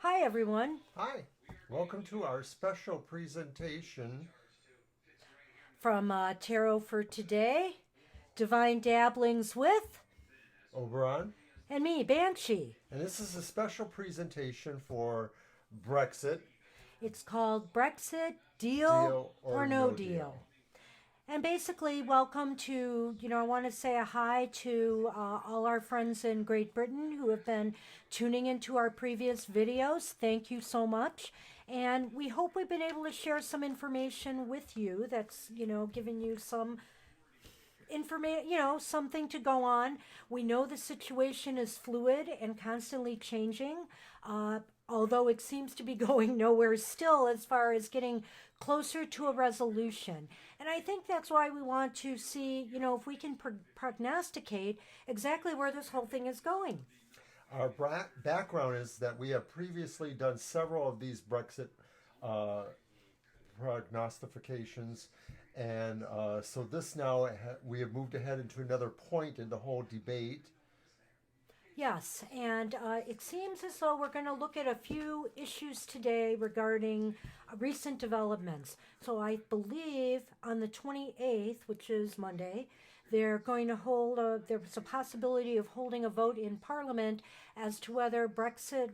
Hi, everyone. Hi, welcome to our special presentation. From Tarot for Today, Divine Dabblings with, Oberon, and me, Banshee. and this is a special presentation for Brexit, It's called Brexit, Deal deal or or No no Deal. deal. And basically, welcome to, I want to say a hi to all our friends in Great Britain who have been tuning into our previous videos. Thank you so much. And we hope we've been able to share some information with you that's, giving you some information, something to go on. We know the situation is fluid and constantly changing, although it seems to be going nowhere still as far as getting closer to a resolution. And I think that's why we want to see, if we can prognosticate exactly where this whole thing is going. Our background is that we have previously done several of these Brexit prognostications, and so this now we have moved ahead into another point in the whole debate. Yes, and it seems as though we're going to look at a few issues today regarding recent developments. So I believe on the 28th, which is Monday, they're going to there's a possibility of holding a vote in Parliament as to whether Brexit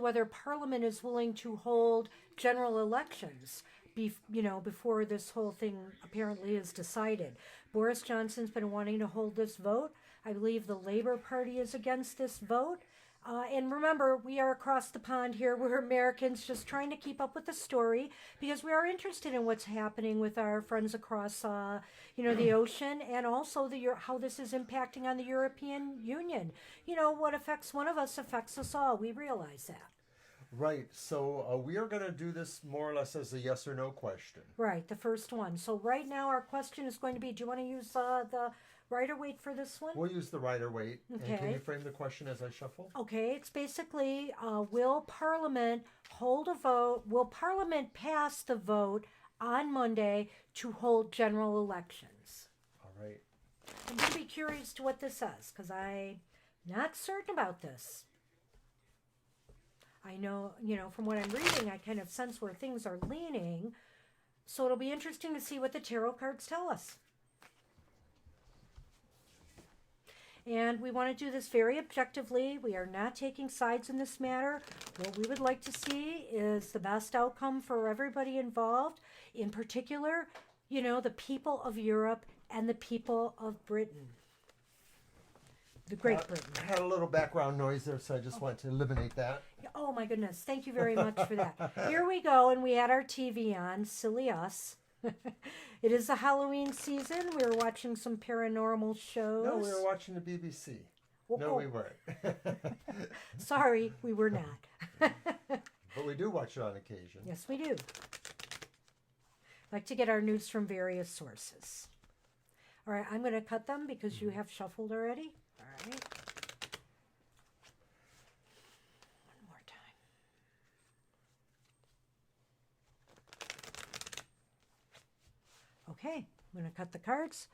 whether Parliament is willing to hold general elections before this whole thing apparently is decided. Boris Johnson's been wanting to hold this vote. I believe the Labour Party is against this vote. And remember, we are across the pond here. We're Americans just trying to keep up with the story because we are interested in what's happening with our friends across, the ocean, and also how this is impacting on the European Union. What affects one of us affects us all. We realize that. Right, so we are going to do this more or less as a yes or no question. Right, the first one. So right now our question is going to be, do you want to use the rider weight for this one? We'll use the rider weight. Okay. And can you frame the question as I shuffle? Okay, it's basically, will Parliament hold a vote? Will Parliament pass the vote on Monday to hold general elections? All right. I'm going to be curious to what this says because I'm not certain about this. I know, from what I'm reading, I kind of sense where things are leaning. So it'll be interesting to see what the tarot cards tell us. And we want to do this very objectively. We are not taking sides in this matter. What we would like to see is the best outcome for everybody involved. In particular, the people of Europe and the people of Britain. The Great Britain. I had a little background noise there, so I just wanted to eliminate that. Oh my goodness. Thank you very much for that. Here we go, and we had our TV on. Silly us. It is the Halloween season. We were watching some paranormal shows. No, we were watching the BBC. No, we weren't. Sorry, we were not. But we do watch it on occasion. Yes, we do. Like to get our news from various sources. All right, I'm going to cut them because you have shuffled already. All right. One more time. Okay, I'm going to cut the cards,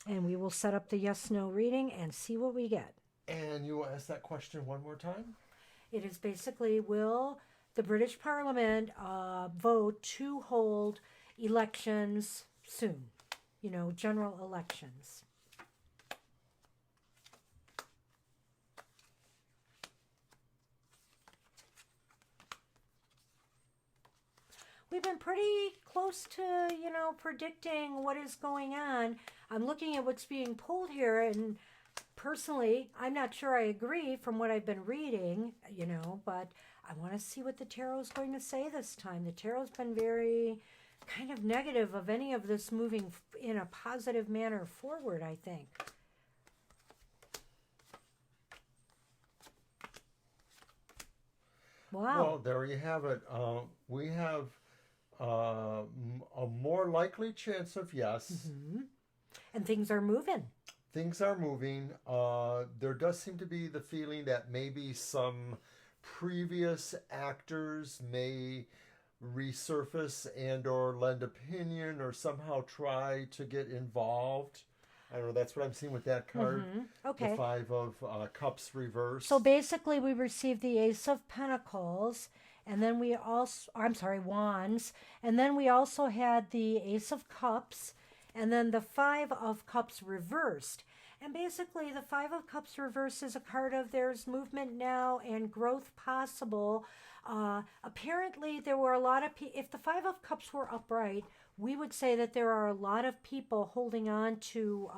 and we will set up the yes-no reading and see what we get. And you will ask that question one more time? It is basically, will the British Parliament vote to hold elections soon? General elections. We've been pretty close to, predicting what is going on. I'm looking at what's being pulled here, and personally, I'm not sure I agree from what I've been reading, but I want to see what the tarot is going to say this time. The tarot's been very kind of negative of any of this moving in a positive manner forward, I think. Wow. Well, there you have it. We have a more likely chance of yes. Mm-hmm. And things are moving. Things are moving. There does seem to be the feeling that maybe some previous actors may resurface and or lend opinion or somehow try to get involved I don't know. That's what I'm seeing with that card. Okay. The Five of Cups reversed. So basically, we received the Ace of Pentacles, and then we also, I'm sorry, Wands, and then we also had the Ace of Cups, and then the Five of Cups reversed. And basically, the Five of Cups reversed is a card of there's movement now and growth possible. Apparently, there were a lot of people, if the Five of Cups were upright, we would say that there are a lot of people holding on to,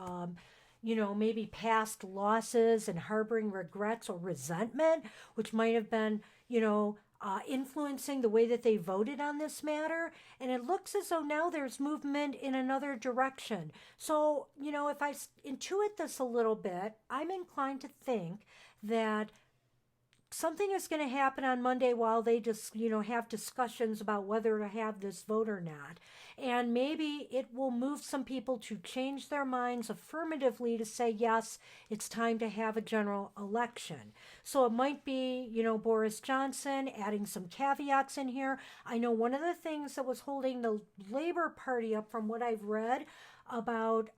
maybe past losses and harboring regrets or resentment, which might have been, influencing the way that they voted on this matter. And it looks as though now there's movement in another direction. So, if I intuit this a little bit, I'm inclined to think that something is going to happen on Monday while they just, have discussions about whether to have this vote or not. And maybe it will move some people to change their minds affirmatively to say, yes, it's time to have a general election. So it might be, Boris Johnson adding some caveats in here. I know one of the things that was holding the Labour Party up from what I've read about,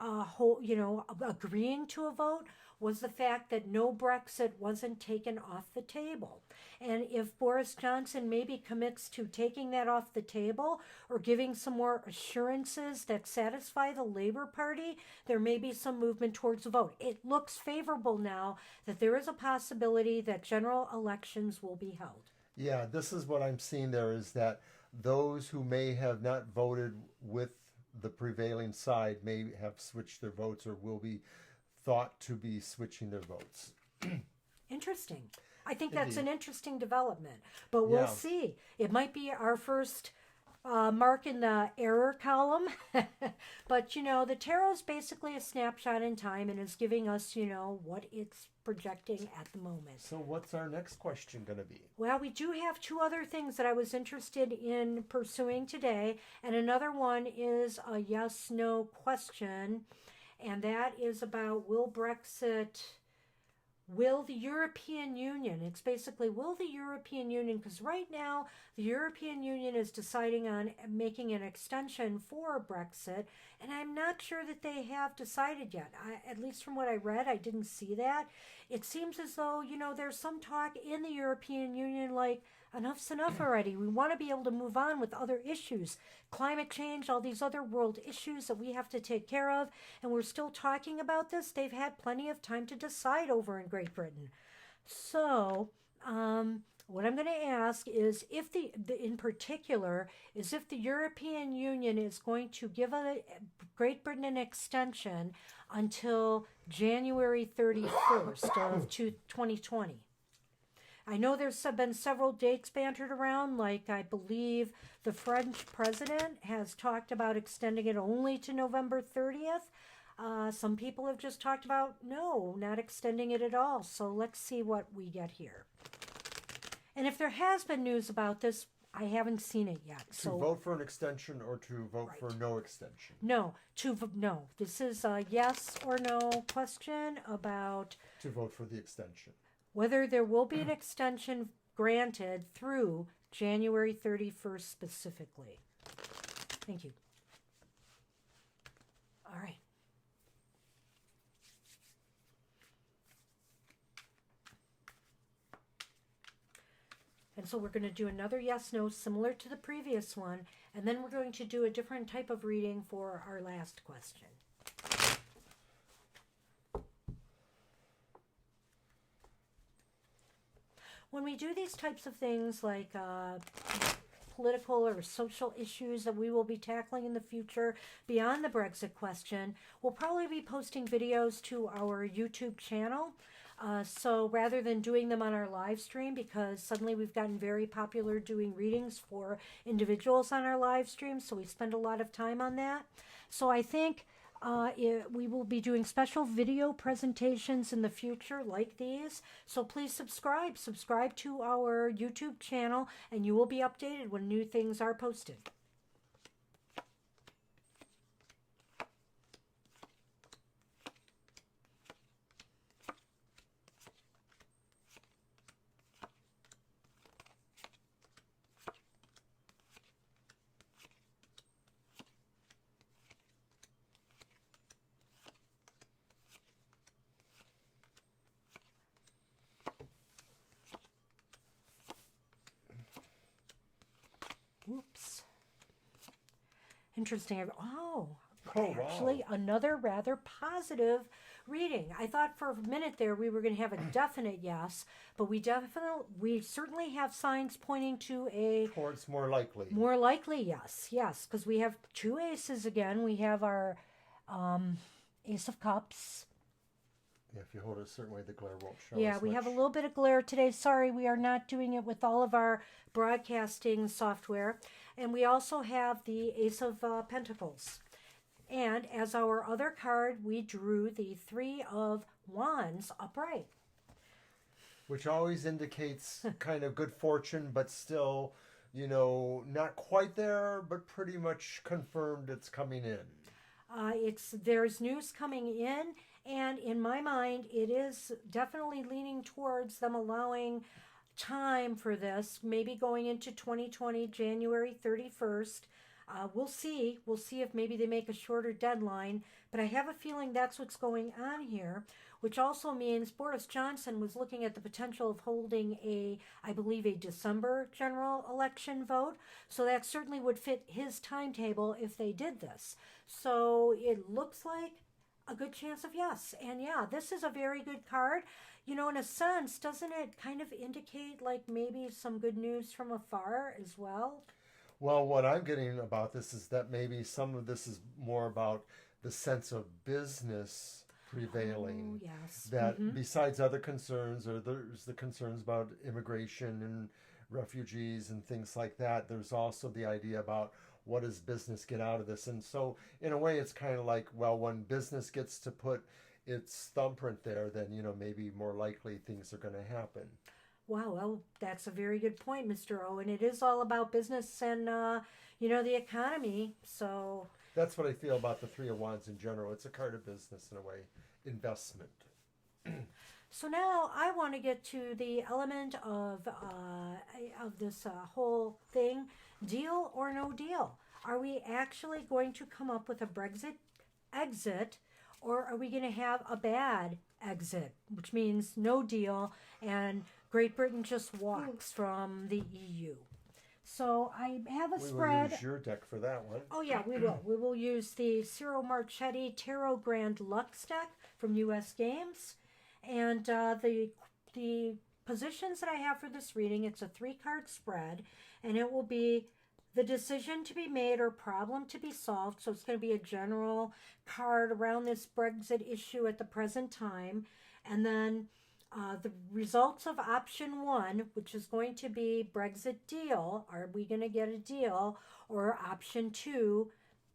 agreeing to a vote was the fact that no Brexit wasn't taken off the table. And if Boris Johnson maybe commits to taking that off the table or giving some more assurances that satisfy the Labour Party, there may be some movement towards a vote. It looks favorable now that there is a possibility that general elections will be held. Yeah, this is what I'm seeing there is that those who may have not voted with the prevailing side may have switched their votes or will be thought to be switching their votes. Interesting. I think that's an interesting development, but we'll see. It might be our first mark in the error column, but the tarot is basically a snapshot in time and is giving us, what it's projecting at the moment. So what's our next question going to be? Well, we do have two other things that I was interested in pursuing today, and another one is a yes/no question. And that is about will the European Union, it's basically, will the European Union, because right now the European Union is deciding on making an extension for Brexit, and I'm not sure that they have decided yet. At least from what I read, I didn't see that. It seems as though, there's some talk in the European Union like, enough's enough already. We want to be able to move on with other issues, climate change, all these other world issues that we have to take care of. And we're still talking about this. They've had plenty of time to decide over in Great Britain. So, what I'm going to ask is if in particular, is if the European Union is going to give Great Britain an extension until January 31st of 2020. I know there's been several dates bantered around, like I believe the French president has talked about extending it only to November 30th. Some people have just talked about, no, not extending it at all. So let's see what we get here. And if there has been news about this, I haven't seen it yet. To vote for an extension or to vote for no extension? No, no. This is a yes or no question about... To vote for the extension. Whether there will be an extension granted through January 31st specifically. Thank you. All right. And so we're going to do another yes/no similar to the previous one, and then we're going to do a different type of reading for our last question. When we do these types of things like political or social issues that we will be tackling in the future beyond the Brexit question, we'll probably be posting videos to our YouTube channel. So rather than doing them on our live stream, because suddenly we've gotten very popular doing readings for individuals on our live stream, so we spend a lot of time on that. So I think we will be doing special video presentations in the future like these. So please subscribe to our YouTube channel, and you will be updated when new things are posted. Interesting. Oh, Oh, actually, wow. another rather positive reading. I thought for a minute there we were going to have a definite yes, but we certainly have signs pointing to a Towards more likely. more likely yes. Yes, because we have two aces again. We have our Ace of Cups. Yeah, if you hold it a certain way, the glare won't show Yeah, as we much. have a little bit of glare today. Sorry, we are not doing it with all of our broadcasting software. And we also have the Ace of Pentacles. And as our other card, we drew the Three of Wands upright. Which always indicates kind of good fortune, but still, not quite there, but pretty much confirmed it's coming in. There's news coming in, and in my mind, it is definitely leaning towards them allowing time for this, maybe going into 2020, January 31st. We'll see. We'll see if maybe they make a shorter deadline, but I have a feeling that's what's going on here, which also means Boris Johnson was looking at the potential of holding I believe, a December general election vote. So that certainly would fit his timetable if they did this. So it looks like a good chance of yes. And yeah, this is a very good card. In a sense, doesn't it kind of indicate like maybe some good news from afar as well? Well, what I'm getting about this is that maybe some of this is more about the sense of business prevailing. Oh, yes. That besides other concerns, or there's the concerns about immigration and refugees and things like that, there's also the idea about what does business get out of this. And so, in a way, it's kind of like, well, when business gets to put its thumbprint there, then, maybe more likely things are going to happen. Wow, well, that's a very good point, Mr. Owen. It is all about business and, the economy. So, That's what I feel about the Three of Wands in general. It's a card of business in a way, investment. so now I want to get to the element of this whole thing: deal or no deal. Are we actually going to come up with a Brexit exit, or are we going to have a bad exit, which means no deal and Great Britain just walks from the EU? So I have a We spread. will use your deck for that one. Oh yeah, we will. We will use the Ciro Marchetti Tarot Grand Lux deck from U.S. Games, and the positions that I have for this reading. It's a 3-card spread, and it will be the decision to be made or problem to be solved. So it's going to be a general card around this Brexit issue at the present time, and then the results of option 1, which is going to be Brexit deal. Are we going to get a deal? Or option 2,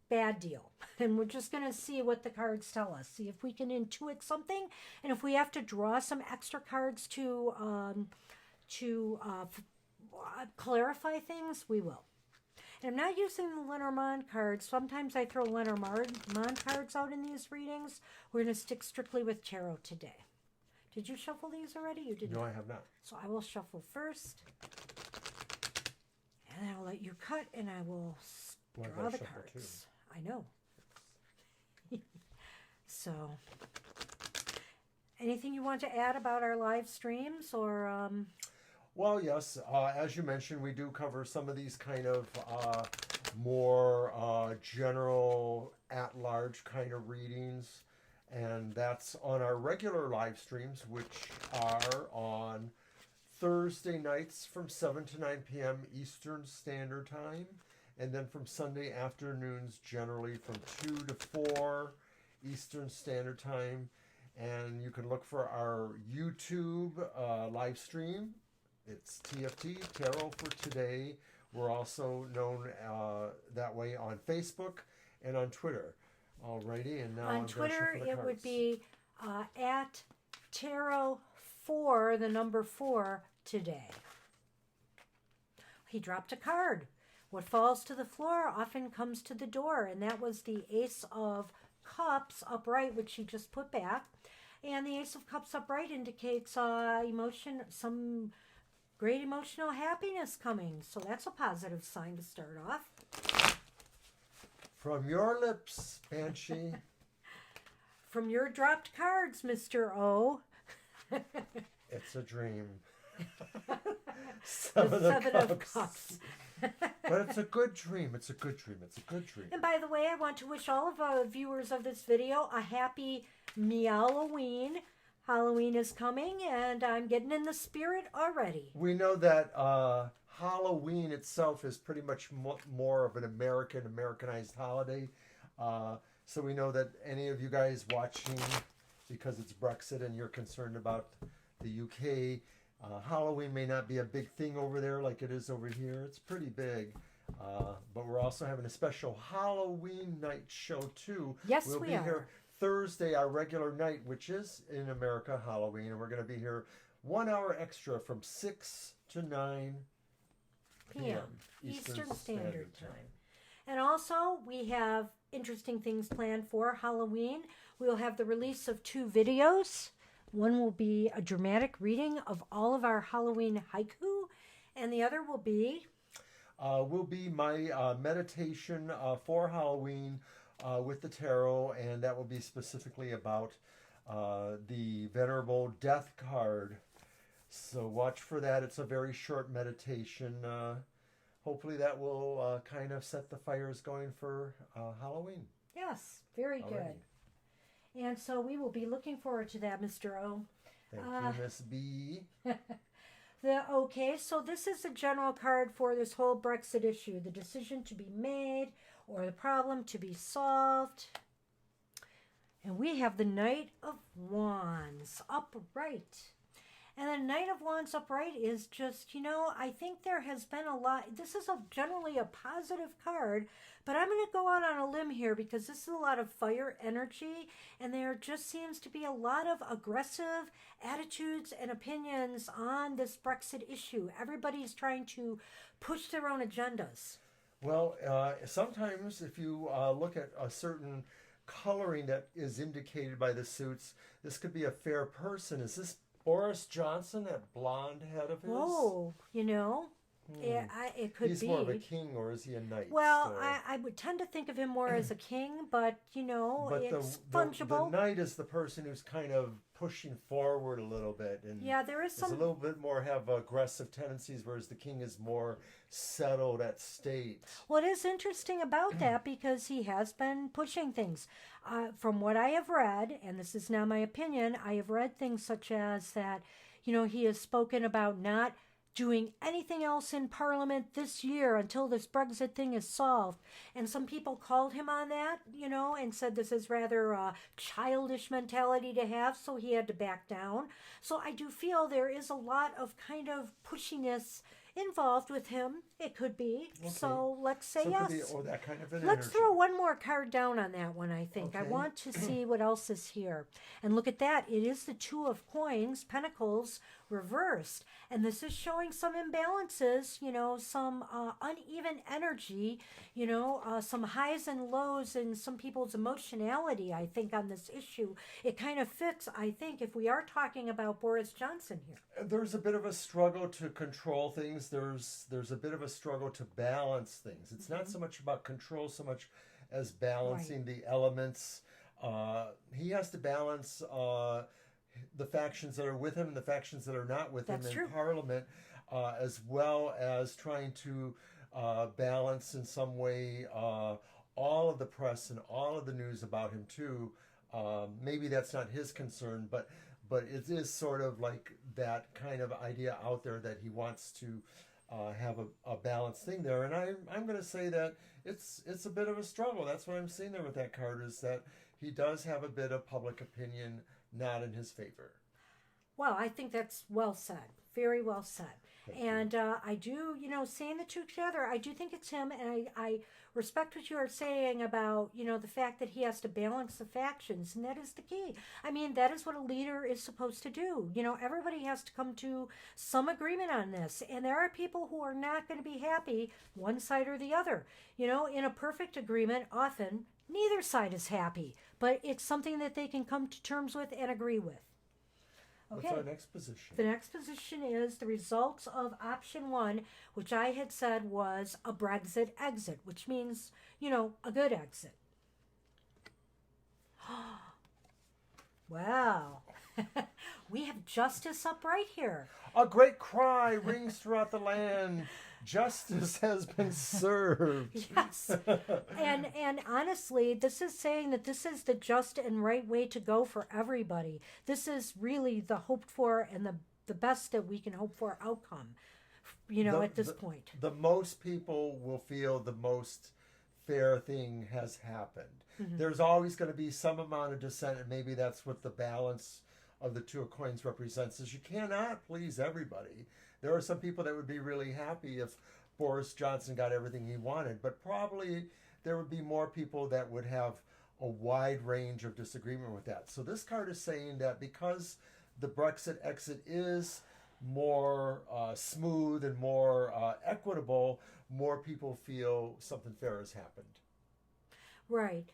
bad deal. And we're just going to see what the cards tell us. See if we can intuit something. And if we have to draw some extra cards to clarify things, we will. And I'm not using the Lenormand cards. Sometimes I throw Lenormand cards out in these readings. We're going to stick strictly with tarot today. Did you shuffle these already? You didn't. No, I have not. So I will shuffle first. And I will let you cut, and I will draw the cards. I know. So, anything you want to add about our live streams, or? Well, yes. As you mentioned, we do cover some of these kind of more general, at-large kind of readings. And that's on our regular live streams, which are on Thursday nights from 7 to 9 p.m. Eastern Standard Time. And then from Sunday afternoons, generally from 2 to 4 Eastern Standard Time. And you can look for our YouTube live stream. It's TFT, Tarot for Today. We're also known that way on Facebook and on Twitter. Alrighty, and now on Twitter it would be at Tarot 4, the number 4 today. He dropped a card. What falls to the floor often comes to the door, and that was the Ace of Cups upright, which he just put back. And the Ace of Cups upright indicates some great emotional happiness coming. So that's a positive sign to start off. From your lips, Banshee. From your dropped cards, Mr. O. It's a dream. Seven, The Seven of Cups. But it's a good dream. It's a good dream. It's a good dream. And by the way, I want to wish all of our viewers of this video a happy Meowoween. Halloween is coming, and I'm getting in the spirit already. We know that Halloween itself is pretty much more of an Americanized holiday. So we know that any of you guys watching, because it's Brexit and you're concerned about the UK, Halloween may not be a big thing over there like it is over here. It's pretty big. But we're also having a special Halloween night show too. Yes, we'll we be are. here Thursday, our regular night, which is in America, Halloween, and we're going to be here 1 hour extra from 6 to 9 p.m. Eastern Standard Time. And also, we have interesting things planned for Halloween. We'll have the release of 2 videos. One will be a dramatic reading of all of our Halloween haiku, and the other will be my meditation for Halloween with the tarot, and that will be specifically about the Venerable Death card. So watch for that. It's a very short meditation. Hopefully that will kind of set the fires going for Halloween. Yes, very good. And so we will be looking forward to that, Mr. O. Thank you, Miss B. Okay, so this is a general card for this whole Brexit issue. The decision to be made or the problem to be solved. And we have the Knight of Wands upright. And the Knight of Wands upright is just, I think there has been a lot. This is generally a positive card, but I'm going to go out on a limb here because this is a lot of fire energy, and there just seems to be a lot of aggressive attitudes and opinions on this Brexit issue. Everybody's trying to push their own agendas. Well, sometimes if you look at a certain coloring that is indicated by the suits, this could be a fair person. Is this Boris Johnson, that blonde head of his? Whoa, yeah, it could be. He's more of a king, or is he a knight? Well, so? I would tend to think of him more as a king, but, it's fungible. The knight is the person who's kind of pushing forward a little bit. And yeah, there is a little bit more have aggressive tendencies, whereas the king is more settled at state. Well, it is interesting about that because he has been pushing things. From what I have read, and this is now my opinion, I have read things such as that, he has spoken about not doing anything else in Parliament this year until this Brexit thing is solved. And some people called him on that, and said this is rather a childish mentality to have, so he had to back down. So I do feel there is a lot of kind of pushiness involved with him. It could be. Okay. So let's say yes. That kind of an Let's energy. throw one more card down on that one, I think. Okay. I want to see what else is here. And look at that. It is the 2 of Coins, Pentacles, reversed. And this is showing some imbalances, some uneven energy, some highs and lows in some people's emotionality, I think, on this issue. It kind of fits, I think, if we are talking about Boris Johnson here. There's a bit of a struggle to control things. There's a bit of a struggle to balance things. It's not so much about control so much as balancing the elements. He has to balance the factions that are with him and the factions that are not with him in Parliament, as well as trying to balance in some way all of the press and all of the news about him too. Maybe that's not his concern, but it is sort of like that kind of idea out there that he wants to have a balanced thing there. And I'm going to say that it's a bit of a struggle. That's what I'm seeing there with that card, is that he does have a bit of public opinion not in his favor. Well, I think that's well said. Very well said. Thank you. I do, seeing the 2 together, I do think it's him, and I respect what you are saying about, the fact that he has to balance the factions, and that is the key. I mean, that is what a leader is supposed to do. Everybody has to come to some agreement on this, and there are people who are not going to be happy one side or the other. In a perfect agreement, often neither side is happy, but it's something that they can come to terms with and agree with. Okay. What's our next position? The next position is the results of option 1, which I had said was a Brexit exit, which means, a good exit. Wow. We have justice up right here. A great cry rings throughout the land. Justice has been served. Yes. And honestly, this is saying that this is the just and right way to go for everybody. This is really the hoped for and the best that we can hope for outcome, at this point. The most people will feel the most fair thing has happened. There's always going to be some amount of dissent, and maybe that's what the balance of the two coins represents, is you cannot please everybody. There are some people that would be really happy if Boris Johnson got everything he wanted, but probably there would be more people that would have a wide range of disagreement with that. So this card is saying that because the Brexit exit is more smooth and more equitable, more people feel something fair has happened. Right.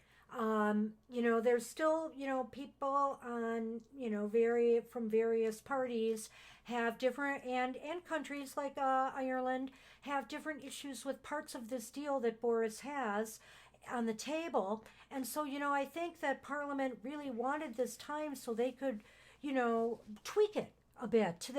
There's still, people on, from various parties have different, and countries like Ireland have different issues with parts of this deal that Boris has on the table. And so, I think that Parliament really wanted this time so they could, tweak it a bit to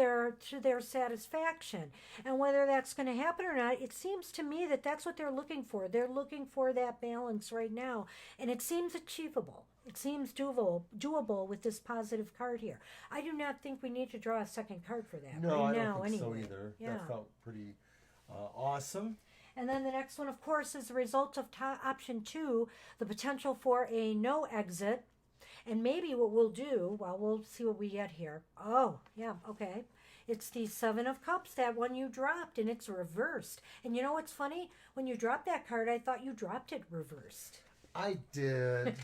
their satisfaction. And whether that's going to happen or not, it seems to me that that's what they're looking for. They're looking for that balance right now, and it seems achievable. It seems doable with this positive card here. I do not think we need to draw a second card for that No, right I now. don't think Anyway. so either. Yeah. That felt pretty awesome. And then the next one, of course, is the result of option 2, the potential for a no exit. And maybe what we'll do, well, we'll see what we get here. Oh, yeah, okay. It's the 7 of Cups, that one you dropped, and it's reversed. And you know what's funny? When you dropped that card, I thought you dropped it reversed. I did.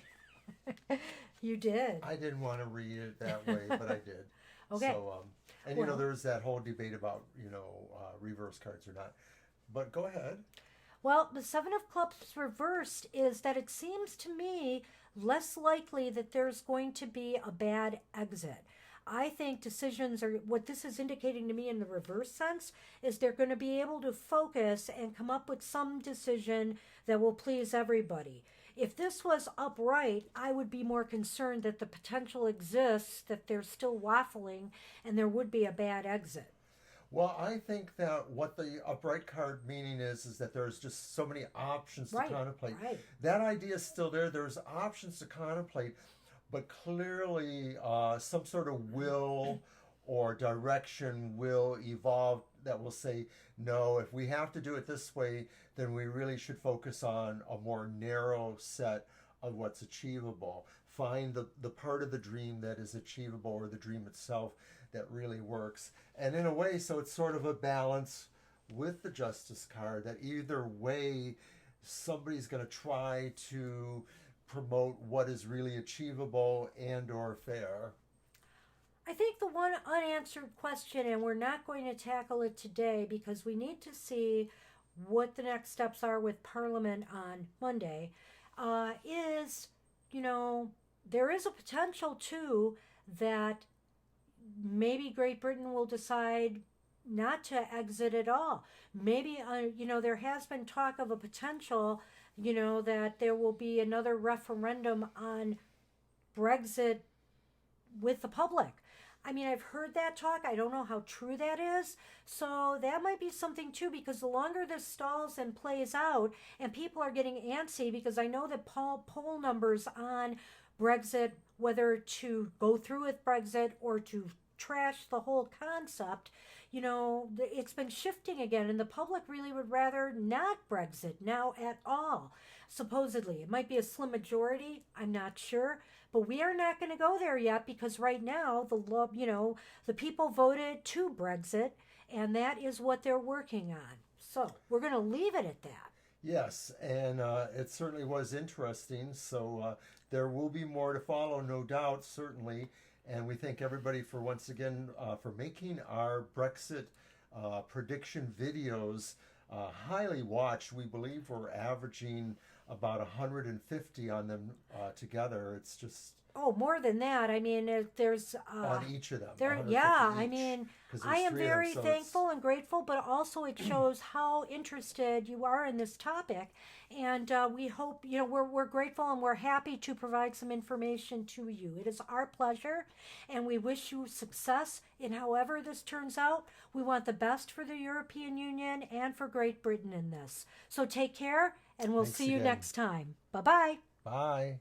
You did. I didn't want to read it that way, but I did. Okay. So, and there's that whole debate about, reverse cards or not. But go ahead. Well, the 7 of Cups reversed is that it seems to me less likely that there's going to be a bad exit. I think decisions are, what this is indicating to me in the reverse sense, is they're going to be able to focus and come up with some decision that will please everybody. If this was upright, I would be more concerned that the potential exists, that they're still waffling, and there would be a bad exit. Well, I think that what the upright card meaning is that there's just so many options to contemplate. Right. That idea is still there. There's options to contemplate, but clearly some sort of will or direction will evolve that will say, no, if we have to do it this way, then we really should focus on a more narrow set of what's achievable. Find the part of the dream that is achievable, or the dream itself that really works. And in a way, so it's sort of a balance with the Justice card, that either way, somebody's going to try to promote what is really achievable and or fair. I think the one unanswered question, and we're not going to tackle it today because we need to see what the next steps are with Parliament on Monday, is, there is a potential too that maybe Great Britain will decide not to exit at all. Maybe, there has been talk of a potential, that there will be another referendum on Brexit with the public. I mean, I've heard that talk. I don't know how true that is. So that might be something too, because the longer this stalls and plays out, and people are getting antsy, because I know that poll numbers on Brexit, whether to go through with Brexit or to trash the whole concept, it's been shifting again, and the public really would rather not Brexit now at all. Supposedly, it might be a slim majority. I'm not sure, but we are not going to go there yet, because right now the people voted to Brexit, and that is what they're working on. So we're going to leave it at that. Yes, and it certainly was interesting. So there will be more to follow, no doubt, certainly. And we thank everybody for once again for making our Brexit prediction videos highly watched. We believe we're averaging about 150 on them together. It's just Oh, more than that. I mean, there's on each of them. there. 150 Yeah, I each, mean, 'cause I there's am 3 of them, very so it's- thankful and grateful, but also it shows how interested you are in this topic, and we hope we're grateful and we're happy to provide some information to you. It is our pleasure, and we wish you success in however this turns out. We want the best for the European Union and for Great Britain in this. So take care, and we'll Thanks see you again. next time. Bye bye. Bye.